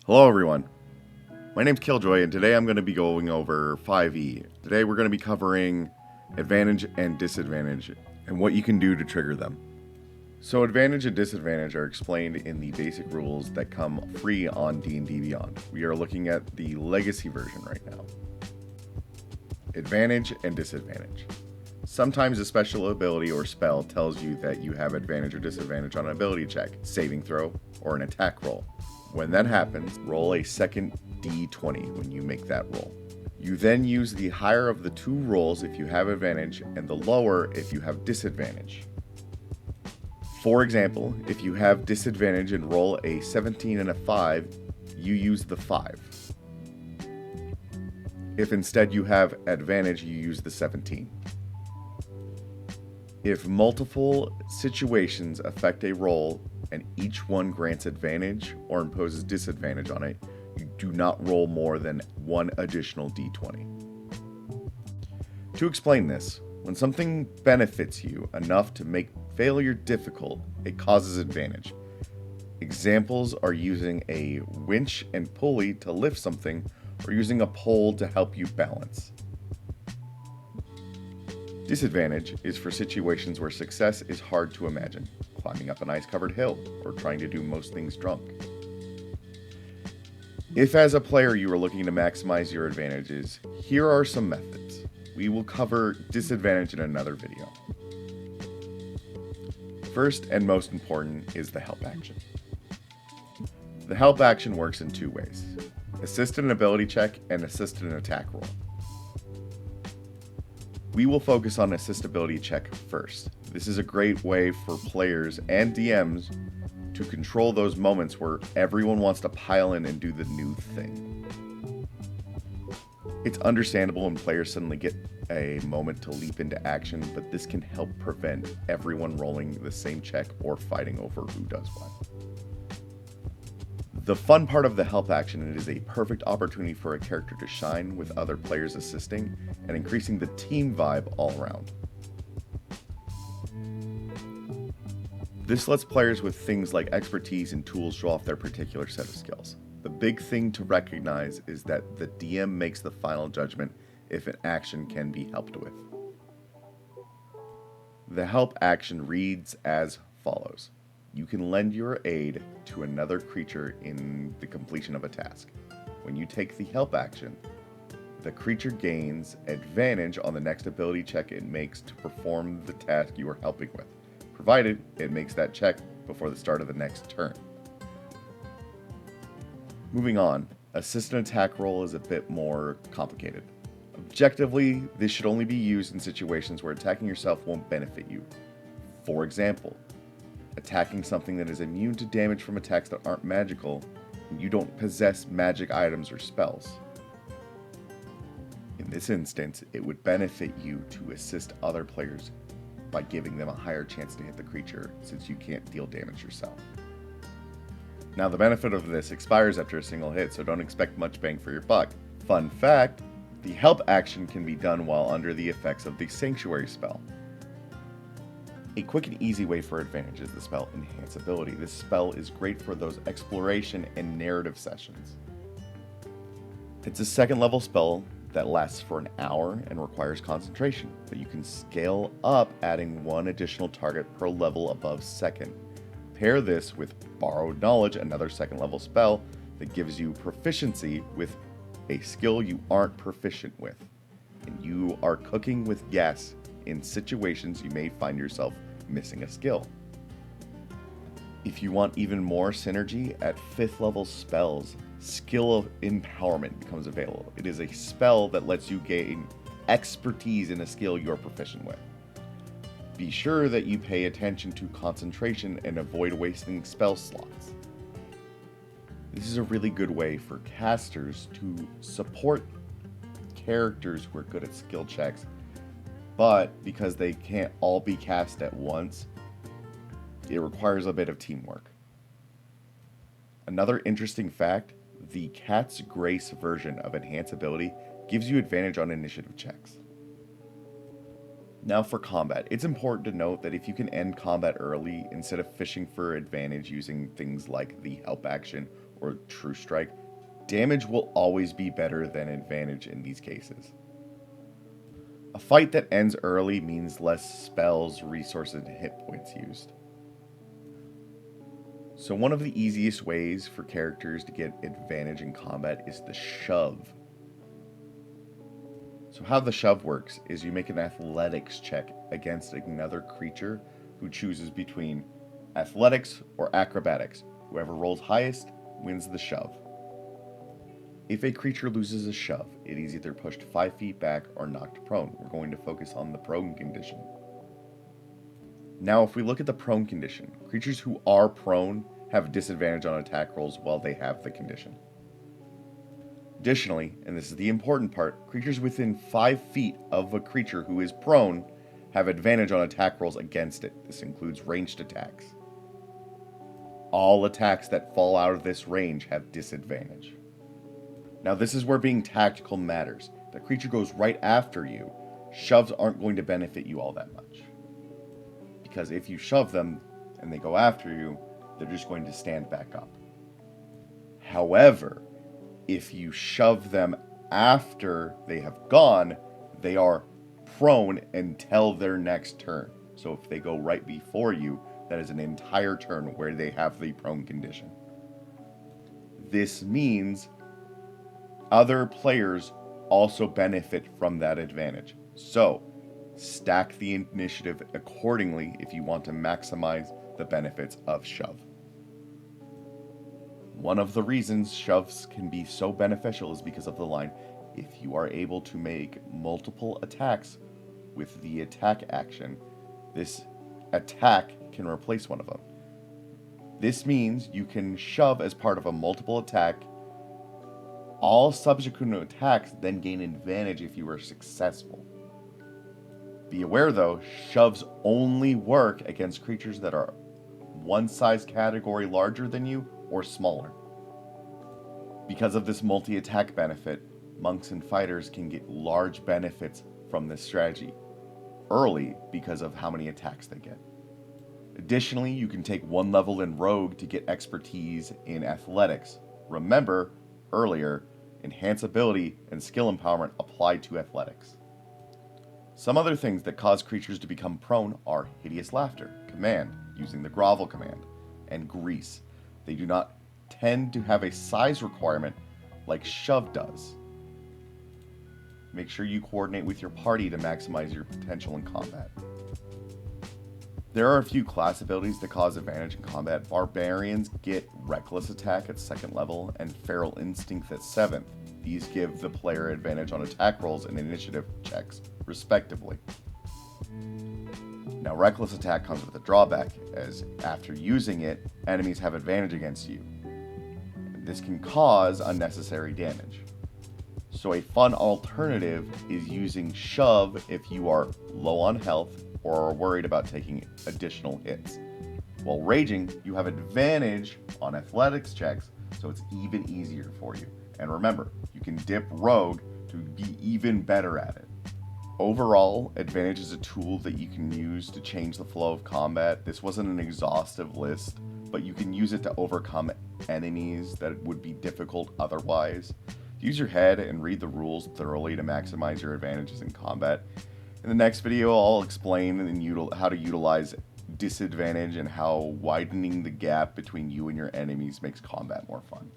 Hello everyone, my name's Killjoy and today I'm going to be going over 5e. Today we're going to be covering advantage and disadvantage and what you can do to trigger them. So advantage and disadvantage are explained in the basic rules that come free on D&D Beyond. We are looking at the legacy version right now. Advantage and disadvantage. Sometimes a special ability or spell tells you that you have advantage or disadvantage on an ability check, saving throw, or an attack roll. When that happens, roll a second d20 when you make that roll. You then use the higher of the two rolls if you have advantage and the lower if you have disadvantage. For example, if you have disadvantage and roll a 17 and a 5, you use the 5. If instead you have advantage, you use the 17. If multiple situations affect a roll and each one grants advantage or imposes disadvantage on it, you do not roll more than one additional d20. To explain this, when something benefits you enough to make failure difficult, it causes advantage. Examples are using a winch and pulley to lift something, or using a pole to help you balance. Disadvantage is for situations where success is hard to imagine, climbing up an ice-covered hill, or trying to do most things drunk. If as a player you are looking to maximize your advantages, here are some methods. We will cover disadvantage in another video. First and most important is the help action. The help action works in two ways: assist an ability check and assist an attack roll. We will focus on assist ability check first. This is a great way for players and DMs to control those moments where everyone wants to pile in and do the new thing. It's understandable when players suddenly get a moment to leap into action, but this can help prevent everyone rolling the same check or fighting over who does what. The fun part of the help action, it is a perfect opportunity for a character to shine with other players assisting and increasing the team vibe all around. This lets players with things like expertise and tools show off their particular set of skills. The big thing to recognize is that the DM makes the final judgment if an action can be helped with. The help action reads as follows. You can lend your aid to another creature in the completion of a task. When you take the help action, the creature gains advantage on the next ability check it makes to perform the task you are helping with, provided it makes that check before the start of the next turn. Moving on, assist an attack roll is a bit more complicated. Objectively, this should only be used in situations where attacking yourself won't benefit you. For example, attacking something that is immune to damage from attacks that aren't magical, and you don't possess magic items or spells. In this instance, it would benefit you to assist other players by giving them a higher chance to hit the creature, since you can't deal damage yourself. Now, the benefit of this expires after a single hit, so don't expect much bang for your buck. Fun fact, the help action can be done while under the effects of the Sanctuary spell. A quick and easy way for advantage is the spell Enhance Ability. This spell is great for those exploration and narrative sessions. It's a second level spell that lasts for an hour and requires concentration, but you can scale up adding one additional target per level above second. Pair this with Borrowed Knowledge, another second level spell that gives you proficiency with a skill you aren't proficient with, and you are cooking with gas in situations you may find yourself missing a skill. If you want even more synergy, at 5th level spells, Skill of Empowerment becomes available. It is a spell that lets you gain expertise in a skill you're proficient with. Be sure that you pay attention to concentration and avoid wasting spell slots. This is a really good way for casters to support characters who are good at skill checks, but because they can't all be cast at once, it requires a bit of teamwork. Another interesting fact, the Cat's Grace version of Enhance Ability gives you advantage on initiative checks. Now for combat, it's important to note that if you can end combat early instead of fishing for advantage using things like the help action or true strike, damage will always be better than advantage in these cases. A fight that ends early means less spells, resources, and hit points used. So one of the easiest ways for characters to get advantage in combat is the shove. So how the shove works is you make an athletics check against another creature who chooses between athletics or acrobatics. Whoever rolls highest wins the shove. If a creature loses a shove, it is either pushed 5 feet back or knocked prone. We're going to focus on the prone condition. Now, if we look at the prone condition, creatures who are prone have disadvantage on attack rolls while they have the condition. Additionally, and this is the important part, creatures within 5 feet of a creature who is prone have advantage on attack rolls against it. This includes ranged attacks. All attacks that fall out of this range have disadvantage. Now this is where being tactical matters. If the creature goes right after you, shoves aren't going to benefit you all that much. Because if you shove them and they go after you, they're just going to stand back up. However, if you shove them after they have gone, they are prone until their next turn. So if they go right before you, that is an entire turn where they have the prone condition. This means other players also benefit from that advantage. So, stack the initiative accordingly if you want to maximize the benefits of shove. One of the reasons shoves can be so beneficial is because of the line, if you are able to make multiple attacks with the attack action, this attack can replace one of them. This means you can shove as part of a multiple attack. All subsequent attacks then gain advantage if you are successful. Be aware though, shoves only work against creatures that are one size category larger than you or smaller. Because of this multi-attack benefit, monks and fighters can get large benefits from this strategy early because of how many attacks they get. Additionally, you can take one level in rogue to get expertise in athletics. Remember, earlier, enhance ability and skill empowerment apply to athletics. Some other things that cause creatures to become prone are hideous laughter, command, using the grovel command, and grease. They do not tend to have a size requirement like shove does. Make sure you coordinate with your party to maximize your potential in combat. There are a few class abilities that cause advantage in combat. Barbarians get Reckless Attack at 2nd level and Feral Instinct at 7th. These give the player advantage on attack rolls and initiative checks, respectively. Now, Reckless Attack comes with a drawback, as after using it, enemies have advantage against you. This can cause unnecessary damage. So a fun alternative is using Shove if you are low on health or are worried about taking additional hits. While raging, you have advantage on athletics checks, so it's even easier for you. And remember, you can dip rogue to be even better at it. Overall, advantage is a tool that you can use to change the flow of combat. This wasn't an exhaustive list, but you can use it to overcome enemies that would be difficult otherwise. Use your head and read the rules thoroughly to maximize your advantages in combat. In the next video, I'll explain how to utilize disadvantage and how widening the gap between you and your enemies makes combat more fun.